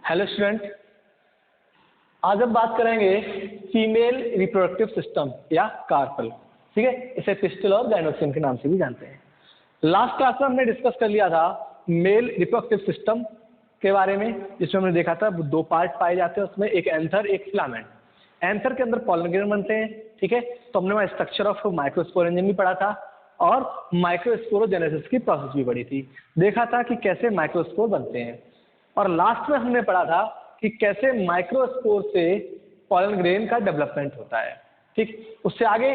Hello student, आज हम बात करेंगे फीमेल रिप्रोडक्टिव सिस्टम या कार्पल। ठीक है, इसे पिस्टल और गाइनोसियम के नाम से भी जानते हैं। लास्ट क्लास में हमने डिस्कस कर लिया था मेल रिप्रोडक्टिव सिस्टम के बारे में, जिसमें हमने देखा था दो पार्ट पाए जाते हैं, उसमें एक एंथर एक फिलामेंट। एंथर के अंदर पॉलन ग्रेन बनते हैं। ठीक है, तो हमने वहाँ स्ट्रक्चर ऑफ माइक्रोस्पोरेंजियम भी पढ़ा था और माइक्रोस्पोरोजेनेसिस की प्रोसेस भी पढ़ी थी। देखा था कि कैसे माइक्रोस्पोर बनते हैं और लास्ट में हमने पढ़ा था कि कैसे माइक्रोस्पोर से पॉलन ग्रेन का डेवलपमेंट होता है। ठीक, उससे आगे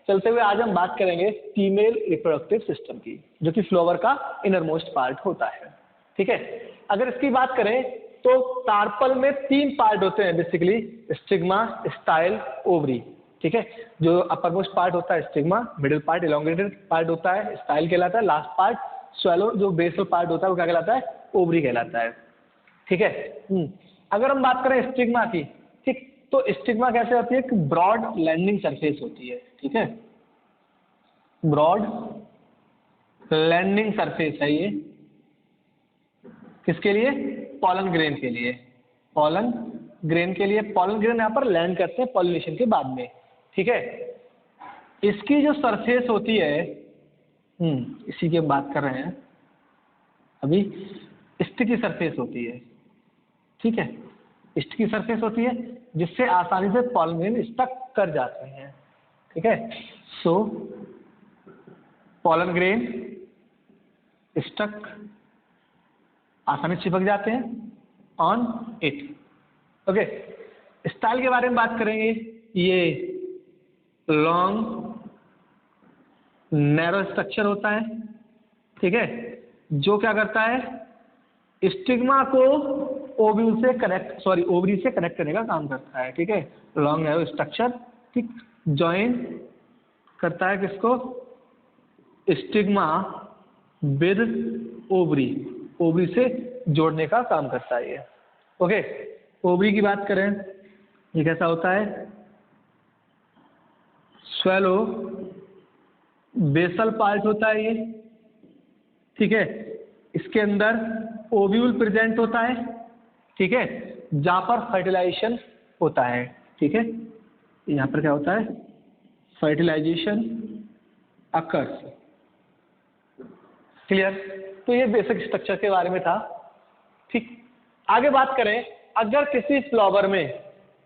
चलते हुए आज हम बात करेंगे फीमेल रिप्रोडक्टिव सिस्टम की, जो कि फ्लावर का इनर मोस्ट पार्ट होता है। ठीक है, अगर इसकी बात करें तो कार्पल में 3 पार्ट होते हैं बेसिकली, स्टिग्मा, स्टाइल, ओवरी। ठीक है, जो अपर मोस्ट पार्ट होता है stigma, middle part elongated part होता है स्टाइल कहलाता है, लास्ट पार्ट स्वैलो जो बेसल पार्ट होता है वो क्या कहलाता है, ओवरी कहलाता है। ठीक है, अगर हम बात करें स्टिग्मा की, ठीक, तो स्टिग्मा कैसे होती है, एक ब्रॉड लैंडिंग सरफेस होती है। ठीक है, ब्रॉड लैंडिंग सरफेस है ये, किसके लिए, पॉलन ग्रेन के लिए। पॉलन ग्रेन के लिए, पॉलन ग्रेन यहाँ पर लैंड करते हैं पॉलिनेशन के बाद में। ठीक है, इसकी जो सरफेस होती है, इसी की बात कर रहे हैं अभी, स्टिकी सरफेस होती है। ठीक है, स्टिकी सरफेस होती है जिससे आसानी से पॉलन ग्रेन स्टक कर जाते हैं। ठीक है, सो पॉलन ग्रेन स्टक आसानी से चिपक जाते हैं ऑन इट। ओके, स्टाइल के बारे में बात करेंगे। ये लॉन्ग नैरो स्ट्रक्चर होता है। ठीक है, जो क्या करता है, स्टिग्मा को ओव्यूल से कनेक्ट ओवरी से कनेक्ट करने का काम करता है। ठीक है, लॉन्ग नैरो स्ट्रक्चर, ठीक, ज्वाइन करता है किसको, स्टिग्मा विद ओवरी, ओवरी से जोड़ने का काम करता है ये। ओके, ओवरी की बात करें, ये कैसा होता है, स्वैलो बेसल पार्ट होता है ये। ठीक है, इसके अंदर ओव्यूल प्रेजेंट होता है। ठीक है, जहां पर फर्टिलाइजेशन होता है। ठीक है, यहाँ पर क्या होता है, फर्टिलाइजेशन अकर्स। क्लियर, तो ये बेसिक स्ट्रक्चर के बारे में था। ठीक, आगे बात करें, अगर किसी फ्लावर में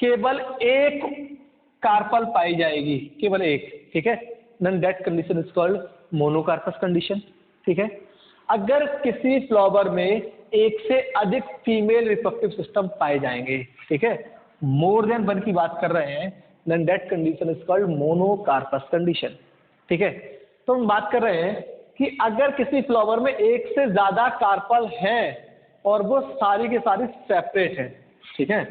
केवल एक कार्पल पाई जाएगी, केवल एक, ठीक है, then that condition is called monocarpous condition. ठीक है, अगर किसी फ्लावर में एक से अधिक फीमेल रिप्रोडक्टिव सिस्टम पाए जाएंगे, ठीक है, मोर देन 1 की बात कर रहे हैं, then that condition is called monocarpous condition. ठीक है, तो हम बात कर रहे हैं कि अगर किसी फ्लावर में एक से ज्यादा कार्पल हैं और वो सारी की सारी सेपरेट है। ठीक है,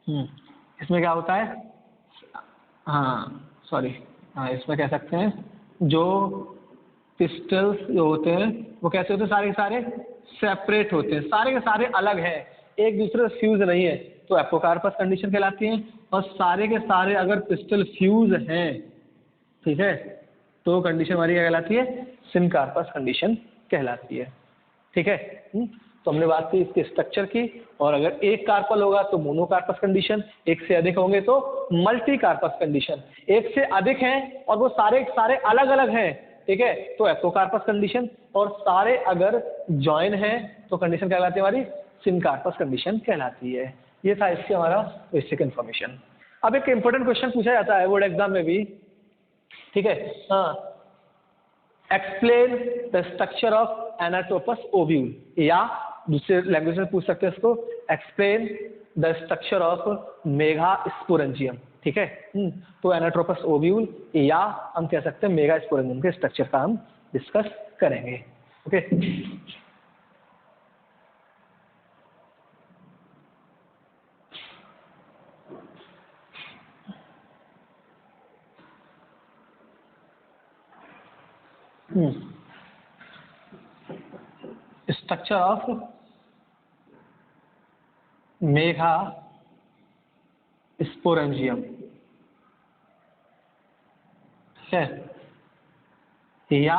इसमें क्या होता है, इसमें कह सकते हैं जो पिस्टल्स जो होते हैं वो कैसे होते हैं, सारे के सारे सेपरेट होते हैं, सारे के सारे अलग हैं, एक दूसरे से फ्यूज नहीं है, तो एपोकार्पस कंडीशन कहलाती है। और सारे के सारे अगर पिस्टल फ्यूज हैं, ठीक है, तो कंडीशन हमारी क्या कहलाती है, सिनकार्पस कंडीशन कहलाती है। ठीक है, तो हमने बात की इसके स्ट्रक्चर की, और अगर एक कार्पल होगा तो मोनोकार्पस कंडीशन, एक से अधिक होंगे तो मल्टी कार्पस कंडीशन, एक से अधिक हैं और वो सारे सारे अलग अलग हैं, ठीक है, तो एपोकार्पस कंडीशन, और सारे अगर जॉइन हैं तो कंडीशन क्या कहलाती है हमारी, सिनकार्पस कंडीशन कहलाती है। ये था इससे हमारा बेसिक इन्फॉर्मेशन। अब एक इंपॉर्टेंट क्वेश्चन पूछा जाता है बोर्ड एग्जाम में भी, ठीक है, explain the structure of anatropous ovule, या दूसरे लैंग्वेज में पूछ सकते हैं इसको, explain the structure of megasporangium. ठीक है, तो एनाटोपस ओव्यूल या हम कह सकते हैं मेगा स्पोरेंजियम के स्ट्रक्चर का हम डिस्कस करेंगे। Okay, structure of megasporangium, ठीक है, या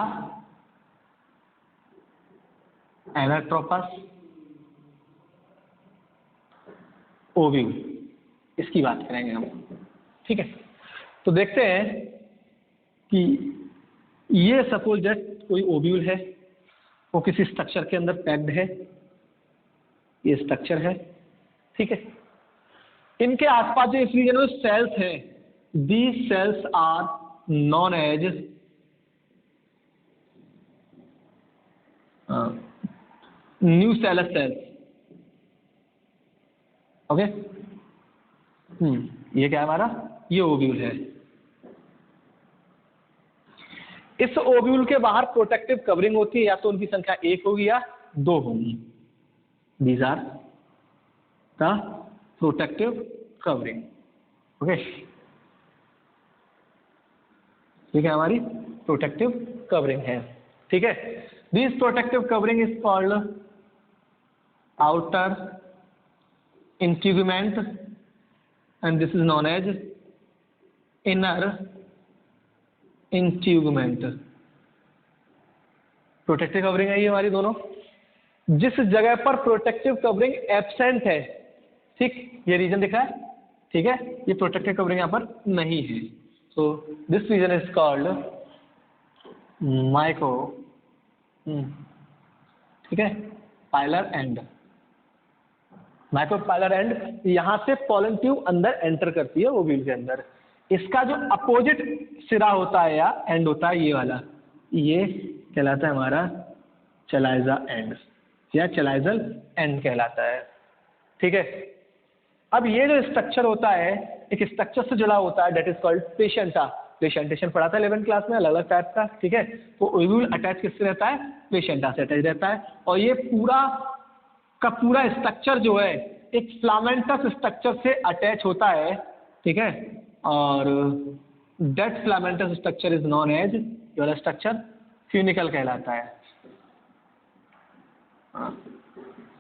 एनाट्रोपस ओव्यूल, इसकी बात करेंगे हम, ठीक है। तो देखते हैं कि ये सपोज दैट कोई ओव्यूल है, वो किसी स्ट्रक्चर के अंदर पैक्ड है, ये स्ट्रक्चर है, ठीक है। इनके आसपास जो इस रीजन में सेल्स हैं, these cells are known as nucellus cells, okay. ये क्या है हमारा, ये ओव्यूल है। इस ओव्यूल के बाहर प्रोटेक्टिव कवरिंग होती है, या तो उनकी संख्या 1 होगी या 2 होगी। These are the protective covering, okay. ठीक है, हमारी प्रोटेक्टिव कवरिंग है, ठीक है। This protective covering is called outer integument and this is known as inner integument. Protective covering है ये हमारी दोनों। जिस जगह पर प्रोटेक्टिव कवरिंग एब्सेंट है, ठीक, ये रीजन दिख रहा है, ठीक है, ये प्रोटेक्टिव कवरिंग यहां पर नहीं है। So this region is called micro, ठीक है, पाइलर एंड। माइक्रोपाइलर एंड, यहां से पॉलन ट्यूब अंदर एंटर करती है ओव्यूल के अंदर। इसका जो अपोजिट सिरा होता है या एंड होता है, ये वाला, ये कहलाता है हमारा चलाइजा एंड या चलाइजल एंड कहलाता है, ठीक है। अब ये जो स्ट्रक्चर होता है, एक स्ट्रक्चर से जुड़ा होता है, that is called placenta. Placentation पढ़ा था 11th क्लास में, अलग अलग टाइप का, ठीक है। तो ओव्यूल अटैच किससे रहता है, प्लेसेंटा से अटैच रहता है। और ये पूरा का पूरा स्ट्रक्चर जो है एक फिलामेंटस स्ट्रक्चर से अटैच होता है, ठीक है। और that filamentous structure is known as, ये वाला स्ट्रक्चर फ्यूनिकल कहलाता है,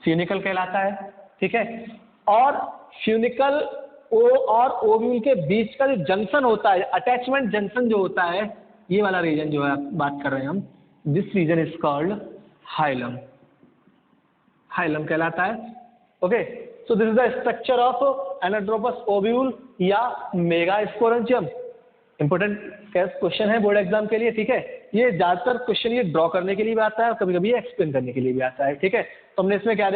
फ्यूनिकल कहलाता है, ठीक है। और फ्यूनिकल ओ और ओव्यूल के बीच का जो जंक्शन होता है, अटैचमेंट जंक्शन जो होता है, ये वाला रीजन जो है बात कर रहे हैं हम, this region is called hilum, hilum कहलाता है, okay. So this is the structure of anatropous ovule या मेगास्पोरेंजियम। इंपॉर्टेंट क्वेश्चन है बोर्ड एग्जाम के लिए, ठीक है। ये ज्यादातर क्वेश्चन ये ड्रॉ करने के लिए भी आता है और कभी कभी एक्सप्लेन करने के लिए भी आता है, ठीक है। तो हमने इसमें क्या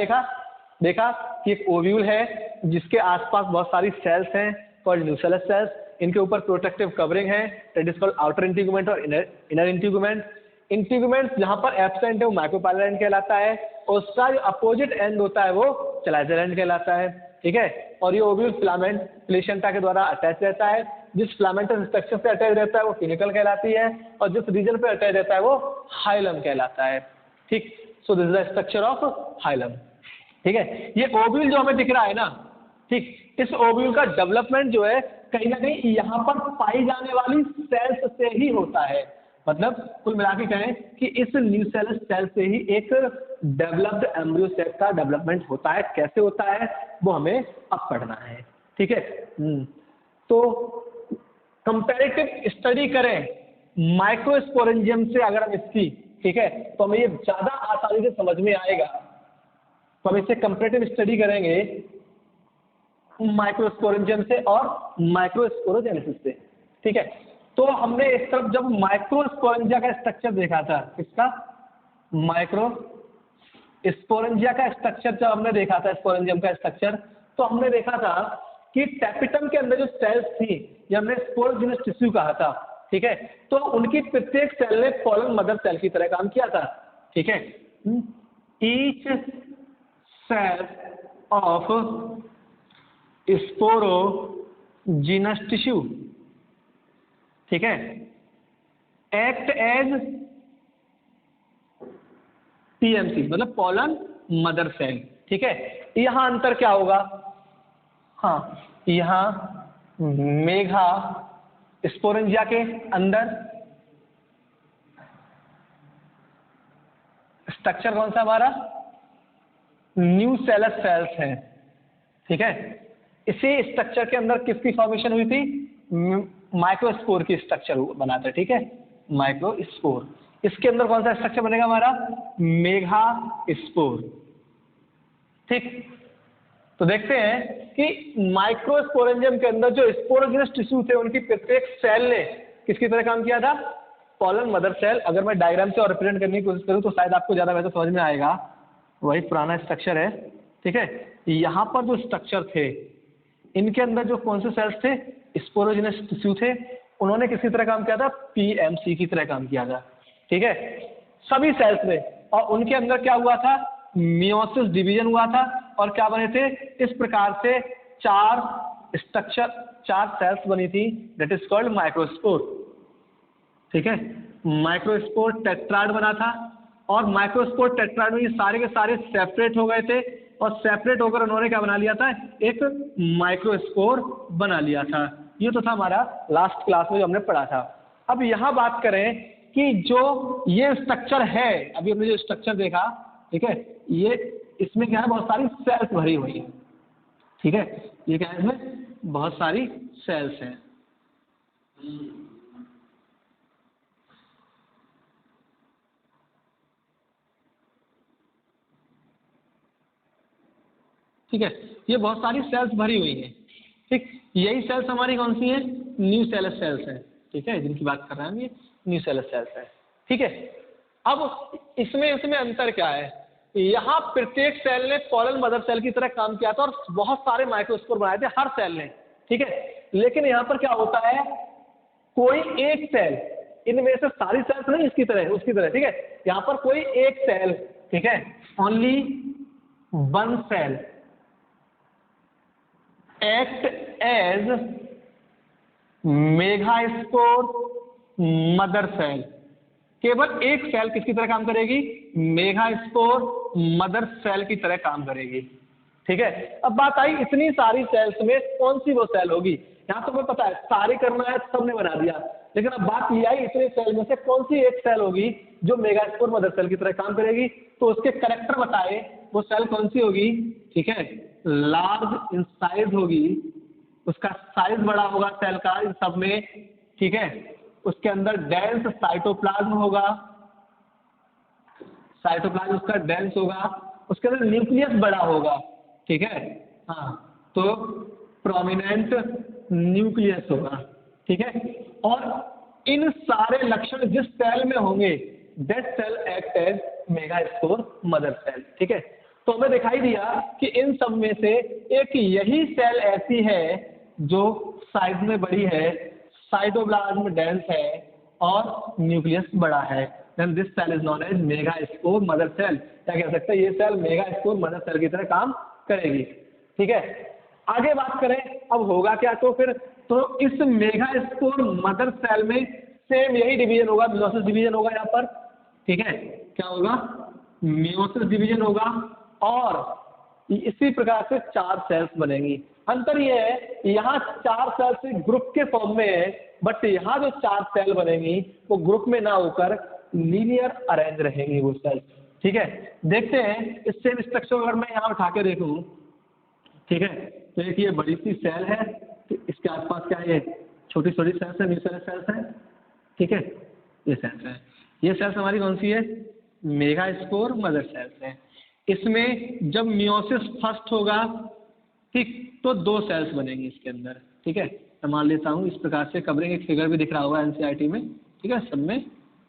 देखा कि एक ओव्यूल है जिसके आसपास बहुत सारी सेल्स हैं कॉल्ड न्यूसेलस सेल्स। इनके ऊपर प्रोटेक्टिव कवरिंग है, that is called outer integument और इनर इंटीग्यूमेंट। इंटीग्यूमेंट जहां पर एब्सेंट है वो माइक्रोपाइलर एंड कहलाता है, और उसका जो अपोजिट एंड होता है वो चलाइजल एंड कहलाता है, ठीक है। और ये ओव्यूल फिलामेंट प्लेसेंटा के द्वारा अटैच रहता है। जिस फिलामेंटस स्ट्रक्चर से अटैच रहता है वो फ्यूनिकल कहलाती है, और जिस रीजन पे अटैच रहता है वो हाइलम कहलाता है, ठीक। सो this is the structure of hilum, ठीक है। ये ओव्यूल जो हमें दिख रहा है ना, ठीक, इस ओव्यूल का डेवलपमेंट जो है कहीं ना कहीं यहाँ पर पाई जाने वाली सेल्स से ही होता है। मतलब कुल मिला के कहें कि इस न्यूसेलस सेल से ही एक डेवलप्ड एम्ब्रियो सेल का डेवलपमेंट होता है। कैसे होता है वो हमें अब पढ़ना है, ठीक है। तो कंपैरेटिव स्टडी करें माइक्रोस्पोरेंजियम से अगर हम इसकी, ठीक है, तो हमें ये ज्यादा आसानी से समझ में आएगा। तो हम इससे कंपैरेटिव स्टडी करेंगे माइक्रोस्पोरेंजियम से और माइक्रोस्पोरोजेनेसिस से, ठीक है। तो हमने इस तरफ जब माइक्रोस्पोरेंजिया का स्ट्रक्चर देखा था, किसका, माइक्रोस्पोरेंजिया का स्ट्रक्चर जब हमने देखा था, स्पोरेंजियम का स्ट्रक्चर, तो हमने देखा था कि टैपिटम के अंदर जो सेल्स थी, ये हमने स्पोरोजिनस टिश्यू कहा था, ठीक है। तो उनकी प्रत्येक सेल ने पॉलन मदर सेल की तरह काम किया था, ठीक है। Each cell of sporogenous tissue, ठीक है, एक्ट एज पीएमसी, मतलब पॉलन मदर सेल, ठीक है। यहां अंतर क्या होगा, हाँ, यहां मेगा स्पोरेंजिया के अंदर स्ट्रक्चर कौन सा हमारा, न्यूसेलस सेल्स है, ठीक है। इसी स्ट्रक्चर के अंदर किसकी फॉर्मेशन हुई थी, माइक्रोस्पोर की स्ट्रक्चर बना था, ठीक है, माइक्रोस्पोर। इसके अंदर कौन सा स्ट्रक्चर बनेगा हमारा, मेगा स्पोर, ठीक। तो देखते हैं कि माइक्रोस्पोरेंजियम के अंदर जो स्पोरोजिनस टिश्यू थे उनकी प्रत्येक सेल ने किसकी तरह काम किया था? Pollen mother cell. अगर मैं डायग्राम से और रिप्रेजेंट करने की कोशिश करूं तो शायद आपको ज़्यादा वैसे समझ में आएगा। वही पुराना स्ट्रक्चर है, ठीक है। यहाँ पर जो स्ट्रक्चर थे इनके अंदर जो कौन से सेल्स थे? स्पोरोजिनस टिश्यू थे। उन्होंने किसकी तरह काम किया था? पीएमसी की तरह काम किया था, ठीक है, सभी सेल्स में। और उनके अंदर क्या हुआ था? मियोसिस डिवीजन हुआ था और क्या बने थे? इस प्रकार से चार स्ट्रक्चर, चार सेल्स बनी थी, दैट इज कॉल्ड माइक्रोस्पोर, ठीक है। माइक्रोस्पोर टेट्राड बना था और माइक्रोस्पोर टेट्राड में ये सारे के सारे सेपरेट हो गए थे और सेपरेट होकर उन्होंने क्या बना लिया था? एक माइक्रोस्पोर बना लिया था। ये तो था हमारा लास्ट क्लास में जो हमने पढ़ा था। अब यहाँ बात करें कि जो ये स्ट्रक्चर है, अभी हमने जो स्ट्रक्चर देखा, ठीक है, ये इसमें क्या है? बहुत सारी सेल्स भरी हुई है, ठीक है। ये क्या है? इसमें बहुत सारी सेल्स हैं। ठीक है, ये बहुत सारी सेल्स भरी हुई हैं, ठीक। यही सेल्स हमारी कौन सी है? न्यूसेलस सेल्स हैं, ठीक है, जिनकी बात कर रहे हैं हम, ये न्यूसेलस सेल्स है, ठीक है। अब इसमें अंतर क्या है? यहाँ प्रत्येक सेल ने कॉलन मदर सेल की तरह काम किया था और बहुत सारे माइक्रोस्पोर बनाए थे हर सेल ने, ठीक है। लेकिन यहाँ पर क्या होता है? कोई एक सेल, इनमें से सारी सेल्स नहीं इसकी तरह उसकी तरह, ठीक है। यहाँ पर कोई एक सेल, ठीक है, only one cell act as megaspore mother cell. केवल एक सेल किसकी तरह काम करेगी? मेगास्पोर मदर सेल की तरह काम करेगी, ठीक है। अब बात आई इतनी सारी सेल्स में कौन सी वो सेल होगी? यहाँ तो हमें पता है सारी करना है, सबने बना दिया, लेकिन अब बात ये आई इतने सेल में से कौन सी एक सेल होगी जो मेगास्पोर मदर सेल की तरह काम करेगी? तो उसके कैरेक्टर बताए, वो सेल कौन सी होगी? ठीक है, लार्ज इन साइज होगी, उसका साइज बड़ा होगा सेल का इन सब में, ठीक है। उसके अंदर डेंस साइटोप्लाज्म होगा, साइटोप्लाज्म उसका डेंस होगा, उसके अंदर न्यूक्लियस बड़ा होगा, ठीक है, हाँ, तो प्रोमिनेंट न्यूक्लियस होगा, ठीक है। और इन सारे लक्षण जिस सेल में होंगे that cell act as megaspore mother cell, ठीक है। तो हमें दिखाई दिया कि इन सब में से एक यही सेल ऐसी है जो साइज में बड़ी है, साइटोप्लाज्म डेंस है और न्यूक्लियस बड़ा है, then this cell is known as megaspore mother cell. क्या कह सकते हैं? ये सेल मेगास्पोर मदर सेल की तरह काम करेगी, ठीक है। आगे बात करें अब होगा क्या? तो फिर तो इस मेगास्पोर मदर सेल में सेम यही डिवीजन होगा, मियोसिस डिवीजन होगा यहाँ पर, ठीक है। क्या होगा? मियोसिस डिवीजन होगा और इसी प्रकार से चार सेल्स बनेंगी। अंतर ये है यहाँ चार सेल्स ग्रुप के फॉर्म में है, बट यहाँ जो चार सेल बनेंगी वो ग्रुप में ना होकर लीनियर अरेंज रहेंगी वो सेल, ठीक है। देखते हैं इस सेम स्ट्रक्चर अगर मैं यहाँ उठा के देखूँ, ठीक है, तो एक ये बड़ी सी सेल है, तो इसके आसपास क्या है? छोटी छोटी सेल्स है, न्यूक्लियर सेल्स है, ठीक है, ये सेल्स है। ये सेल्स हमारी कौन सी है? मेगास्पोर मदर सेल्स है। इसमें जब मियोसिस फर्स्ट होगा, ठीक, तो दो सेल्स बनेंगी इसके अंदर, ठीक है। मैं मान लेता हूँ इस प्रकार से, कवरिंग एक फिगर भी दिख रहा होगा एनसीईआरटी में, ठीक है, सब में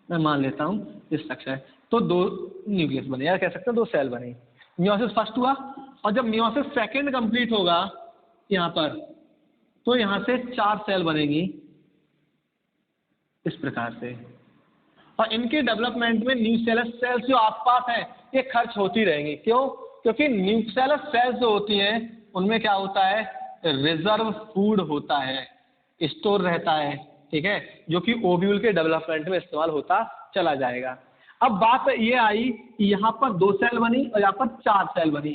मैं मान लेता हूँ इस स्ट्रक्चर है, तो दो न्यूक्लियस बने, या कह सकते हैं दो सेल बने। मियोसिस फर्स्ट हुआ और जब मियोसिस सेकेंड कंप्लीट होगा यहाँ पर, तो यहाँ से चार सेल बनेगी इस प्रकार से, और इनके डेवलपमेंट में न्यूक्लियस सेल्स जो आसपास हैं ये खर्च होती रहेंगी। क्यों? क्योंकि न्यूक्लियस सेल्स जो होती हैं उनमें क्या होता है? रिजर्व फूड होता है, स्टोर रहता है, ठीक है, जो कि ओव्यूल के डेवलपमेंट में इस्तेमाल होता चला जाएगा। अब बात ये आई यहाँ पर दो सेल बनी और यहाँ पर चार सेल बनी,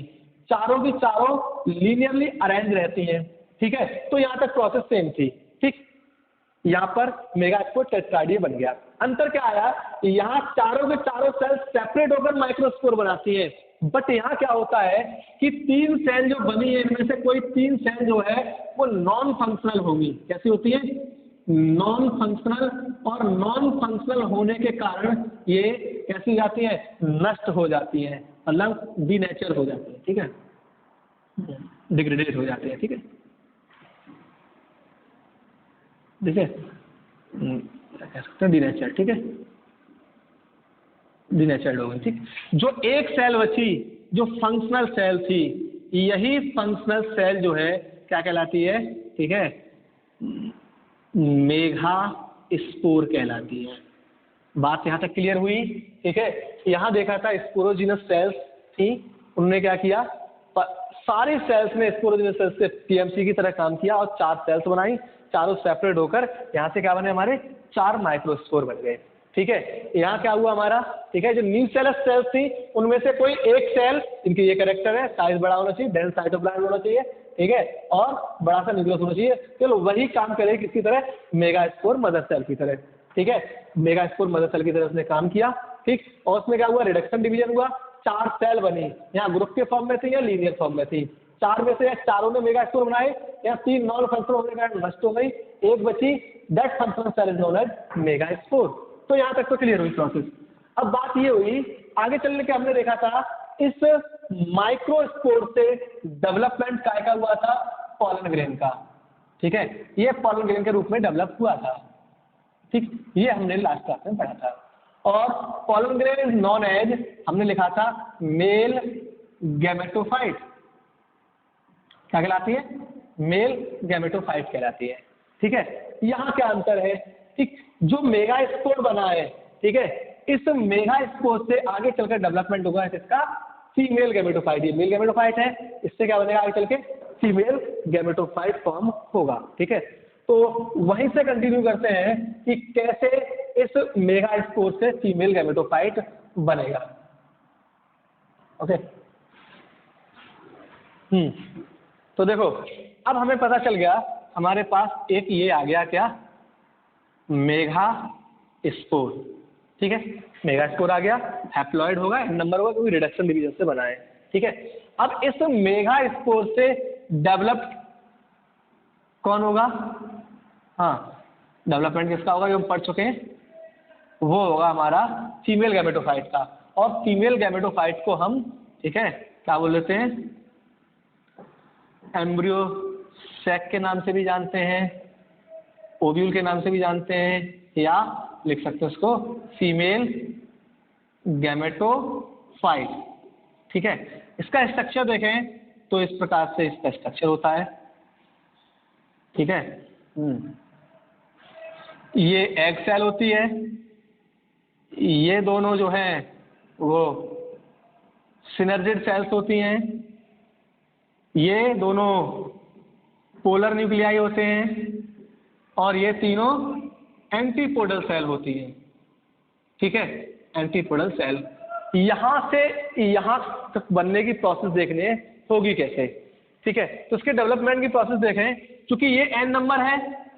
चारों की चारों लीनियरली अरेंज रहती हैं, ठीक है। तो यहाँ तक प्रोसेस सेम थी, ठीक। यहाँ पर मेगास्पोर टेट्राइड बन गया। अंतर क्या आया? यहाँ चारों के चारों सेल सेपरेट होकर माइक्रोस्पोर बनाती है, बट यहाँ क्या होता है कि तीन सेल जो बनी है इनमें से कोई तीन सेल जो है वो नॉन फंक्शनल होंगी। कैसी होती है? नॉन फंक्शनल, और नॉन फंक्शनल होने के कारण ये कैसी जाती है? नष्ट हो जाती है, मतलब डीनेचर हो जाती है, ठीक है, डिग्रेडेड हो जाते हैं, ठीक है, ठीक है, क्या कह सकते हैं, डीनेचर्ड, ठीक है, डीनेचर्ड हो गई, ठीक। जो एक सेल बची जो फंक्शनल सेल थी, यही फंक्शनल सेल जो है क्या कहलाती है, ठीक है, मेगा स्पोर कहलाती है। बात यहाँ तक क्लियर हुई, ठीक है। यहाँ देखा था स्पोरोजिनस सेल्स थी, उन्होंने क्या किया, सारे सेल्स में स्पोरोजिनस सेल्स से टीएमसी की तरह काम किया और 4 सेल्स बनाई, चारों सेपरेट होकर यहाँ से क्या बने, हमारे 4 माइक्रोस्पोर बन गए, ठीक है। यहाँ क्या हुआ हमारा, ठीक है, जो न्यूक्लियस सेल्स थी उनमें से कोई एक सेल, इनके ये कैरेक्टर है, साइज बड़ा होना चाहिए, डेंस साइटोप्लाज्म होना चाहिए, ठीक है, और बड़ा सा न्यूक्लियस होना चाहिए, चलो वही काम करे किसकी तरह, मेगास्पोर मदर सेल की तरह, ठीक है। मेगास्पोर मदर सेल की तरह उसने काम किया, ठीक। और उसमें क्या हुआ, रिडक्शन डिवीजन हुआ, 4 सेल बनी, यहाँ ग्रुप के फॉर्म में थी या लीनियर फॉर्म में थी, 4 में से या चारों ने मेगास्पोर बनाए या 3 नॉन फंक्शनल होने के कारण नष्ट हो गई, एक बची, that functional cell is known as megaspore. तो यहाँ तक तो क्लियर हुई प्रोसेस। अब बात ये हुई, आगे चलने के हमने देखा था इस माइक्रोस्पोर से डेवलपमेंट काय का हुआ था, पॉलन ग्रेन का, ठीक है, ये पॉलन ग्रेन के रूप में डेवलप हुआ था, ठीक, ये हमने लास्ट क्लास में पढ़ा था। और pollen grain is known as, हमने लिखा था मेल गैमेटोफाइट, क्या कहलाती है, मेल गैमेटोफाइट कहलाती है, ठीक है। यहाँ क्या अंतर है, ठीक, जो मेगास्पोर बना है, ठीक है, इस मेगास्पोर से आगे चलकर डेवलपमेंट होगा इसका फीमेल गैमेटोफाइट, ये मेल गैमेटोफाइट है, इससे क्या बनेगा आगे चल के फीमेल गैमेटोफाइट फॉर्म होगा, ठीक है। तो वहीं से कंटिन्यू करते हैं कि कैसे इस मेगास्पोर से फीमेल गैमेटोफाइट बनेगा, ओके। तो देखो अब हमें पता चल गया, हमारे पास एक ये आ गया क्या, मेगा स्पोर, ठीक है, मेगा स्पोर आ गया, हैप्लॉइड होगा, एन नंबर होगा क्योंकि रिडक्शन डिवीजन से बना है, ठीक है। अब इस मेगा स्पोर से डेवलप्ड कौन होगा, हाँ, डेवलपमेंट किसका होगा जो हम पढ़ चुके हैं, वो होगा हमारा फीमेल गैमेटोफाइट का। और फीमेल गैमेटोफाइट को हम, ठीक है, क्या बोल देते हैं, एम्ब्रियो सैक के नाम से भी जानते हैं, ओव्यूल के नाम से भी जानते हैं, या लिख सकते हैं उसको फीमेल गैमेटोफाइट, ठीक है। इसका स्ट्रक्चर देखें तो इस प्रकार से इसका स्ट्रक्चर होता है, ठीक है। ये एग सेल होती है, ये दोनों जो हैं वो सिनर्जिड सेल्स होती हैं, ये दोनों पोलर न्यूक्लियाई होते हैं, और ये तीनों एंटीपोडल सेल होती हैं, ठीक है, एंटीपोडल सेल। यहाँ से यहाँ तक बनने की प्रोसेस देखने होगी कैसे, ठीक है। तो उसके डेवलपमेंट की प्रोसेस देखें, क्योंकि ये एन नंबर है,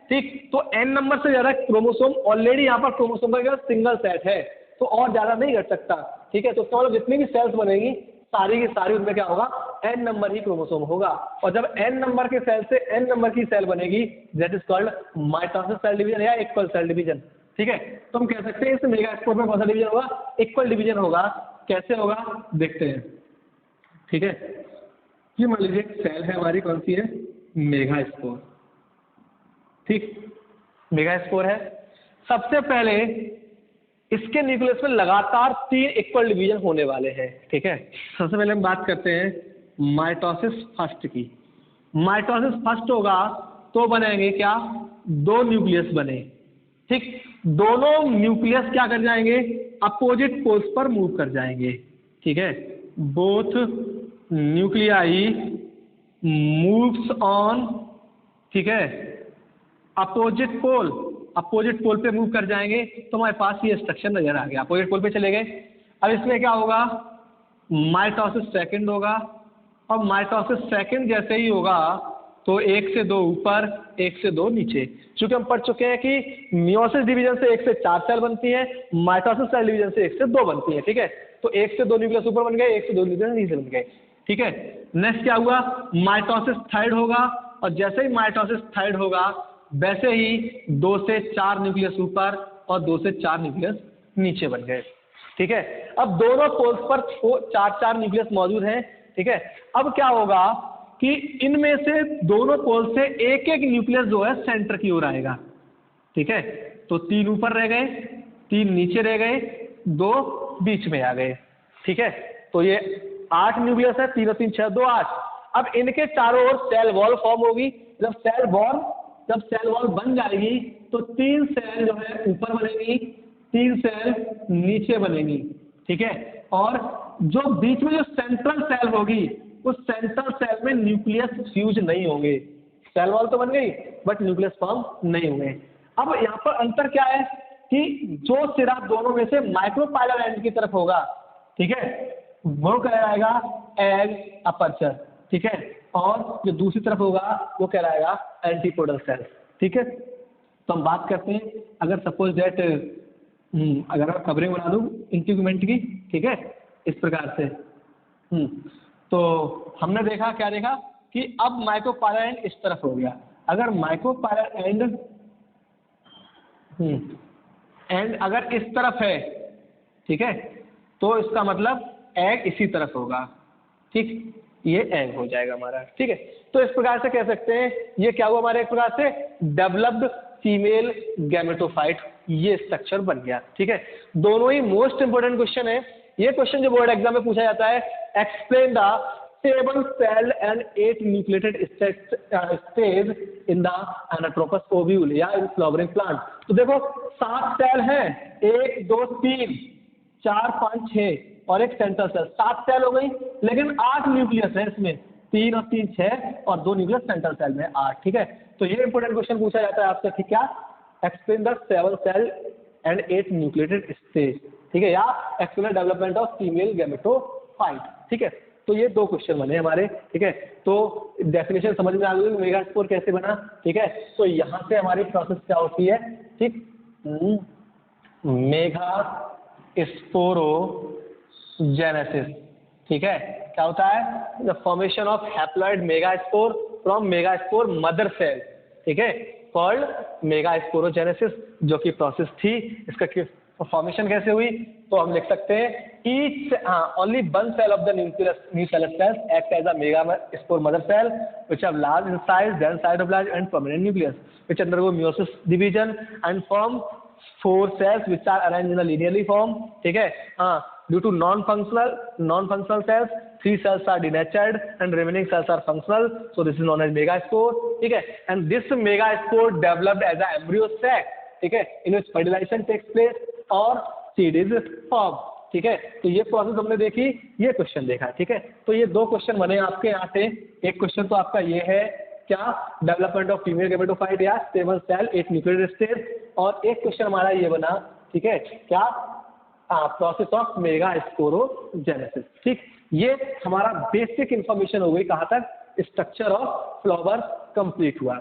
ठीक, तो एन नंबर से ज्यादा क्रोमोसोम, ऑलरेडी यहाँ पर क्रोमोसोम का सिंगल सेट है, तो और ज्यादा नहीं घट सकता, ठीक है। तो उसका मतलब जितनी भी सेल्स बनेगी सारी की सारी उनमें क्या होगा, एन नंबर ही क्रोमोसोम होगा, और जब एन नंबर के सेल से एन नंबर की सेल बनेगी that is called mitosis cell division या इक्वल सेल डिवीजन, ठीक है। तो हम कह सकते हैं इस मेगास्पोर में कौन सा डिवीजन होगा, इक्वल डिवीजन होगा। कैसे होगा देखते हैं, ठीक है। ये मान लीजिए सेल है हमारी, कौन सी है, मेगास्पोर, ठीक, मेगास्पोर है। सबसे पहले इसके न्यूक्लियस में लगातार 3 इक्वल डिवीजन होने वाले हैं, ठीक है। सबसे पहले हम बात करते हैं माइटोसिस फर्स्ट की। माइटोसिस फर्स्ट होगा तो बनेंगे क्या, 2 न्यूक्लियस बने, ठीक, दोनों न्यूक्लियस क्या कर जाएंगे, अपोजिट पोल्स पर मूव कर जाएंगे, ठीक है। बोथ न्यूक्लियाई मूव्स ऑन, ठीक है, अपोजिट पोल, अपोजिट पोल पे मूव कर जाएंगे, तो हमारे पास ये स्ट्रक्चर नजर आ गया, अपोजिट पोल पे चले गए। अब इसमें क्या होगा, माइटोसिस सेकंड होगा, और माइटोसिस सेकंड जैसे ही होगा तो 1 से 2 ऊपर, 1 से 2 नीचे, क्योंकि हम पढ़ चुके हैं कि मियोसिस डिवीजन से 1 से 4 सेल बनती है, माइटोसिस सेल डिवीजन से 1 से 2 बनती है, ठीक है। तो 1 से 2 न्यूक्लियस ऊपर बन गए, 1 से 2 न्यूक्लियस नीचे बन गए, ठीक है। नेक्स्ट क्या हुआ, माइटोसिस थर्ड होगा, और जैसे ही माइटोसिस थर्ड होगा वैसे ही 2 से 4 न्यूक्लियस ऊपर और 2 से 4 न्यूक्लियस नीचे बन गए, ठीक है। अब दोनों पोल्स पर 4-4 न्यूक्लियस मौजूद हैं, ठीक है। अब क्या होगा कि इनमें से दोनों पोल से एक एक न्यूक्लियस जो है सेंटर की ओर आएगा, ठीक है। तो 3 ऊपर रह गए, 3 नीचे रह गए, 2 बीच में आ गए, ठीक है। तो ये 8 न्यूक्लियस है, 3 और 3 6, 2 8। अब इनके चारों ओर सेल वॉल फॉर्म होगी। जब सेल वॉल बन जाएगी तो 3 सेल जो है ऊपर बनेगी, 3 सेल नीचे बनेगी, ठीक है। और जो बीच में जो सेंट्रल सेल होगी, उस सेंट्रल सेल में न्यूक्लियस फ्यूज नहीं होंगे। सेल वॉल तो बन गई बट न्यूक्लियस फॉर्म नहीं हुए। अब यहाँ पर अंतर क्या है कि जो सिरा दोनों में से माइक्रोपाइलर एंड की तरफ होगा, ठीक है, वो कहलाएगा एग अपर्चर, ठीक है। और जो दूसरी तरफ होगा वो कहलाएगा एंटीपोडल सेल, ठीक है। तो हम बात करते हैं, अगर सपोज दैट अगर मैं कवरिंग बना दूं इंस्ट्रूमेंट की, ठीक है, इस प्रकार से। तो हमने देखा, क्या देखा कि अब माइक्रोपाइलर एंड इस तरफ हो गया। अगर माइक्रोपाइलर एंड अगर इस तरफ है, ठीक है, तो इसका मतलब एग इसी तरफ होगा, ठीक, ये एग हो जाएगा हमारा, ठीक है। तो इस प्रकार से कह सकते हैं ये क्या हुआ हमारे एक प्रकार से डेवलप्ड फीमेल गैमेटोफाइट, ये स्ट्रक्चर बन गया, ठीक है। दोनों ही मोस्ट इंपोर्टेंट क्वेश्चन है। ये क्वेश्चन जो बोर्ड एग्जाम में पूछा जाता है, explain the 7 cell and 8 nucleated stage in the anatropous ovule या इन फ्लावरिंग प्लांट। तो देखो 7 सेल हैं, 1 2 3 4 5 6 और एक सेंट्रल सेल, 7 सेल हो गई, लेकिन 8 न्यूक्लियस है इसमें, 3 और 3 6 और 2 न्यूक्लियस सेंट्रल सेल में 8, ठीक है। तो ये इंपोर्टेंट क्वेश्चन पूछा जाता है आपसे, ठीक, क्या explain the 7 cell and 8 nucleated stage, ठीक है, या explain development of female gametophyte, ठीक है। तो ये 2 क्वेश्चन बने हमारे, ठीक है। तो डेफिनेशन समझ में आ गई मेगास्पोर कैसे बना, ठीक है। तो यहाँ से हमारी प्रोसेस क्या होती है, ठीक, मेगास्पोरोजेनेसिस, ठीक है। क्या होता है, the formation of haploid megaspore from megaspore mother cell, ठीक है, कॉल्ड मेगास्पोरोजेनेसिस, जो कि प्रोसेस थी। इसका फॉर्मेशन कैसे हुई, तो हम लिख सकते हैं each only one cell of the nucleus cells act as a megaspore mother cell which have large in size, dense cytoplasm and permanent nucleus which undergo meiosis division and form 4 cells which are arranged in a linearly form, ठीक है। due to non-functional cells 3 cells are denatured and remaining cells are functional, so this is known as megaspore, ठीक है। and this megaspore developed as a embryo sac, ठीक है, in which fertilization takes place और seed is formed, ठीक है। तो ये process हमने देखी, ये क्वेश्चन देखा, ठीक है। तो ये 2 क्वेश्चन बने आपके यहाँ से। एक क्वेश्चन तो आपका ये है, क्या डेवलपमेंट ऑफ फीमेल गैमेटोफाइट या 7 cell 8 nucleated stage, और एक क्वेश्चन हमारा ये बना, ठीक है, क्या प्रोसेस ऑफ मेगास्पोरोजेनेसिस, ठीक। ये हमारा बेसिक इंफॉर्मेशन हो गई, कहाँ तक, स्ट्रक्चर ऑफ फ्लावर कंप्लीट हुआ।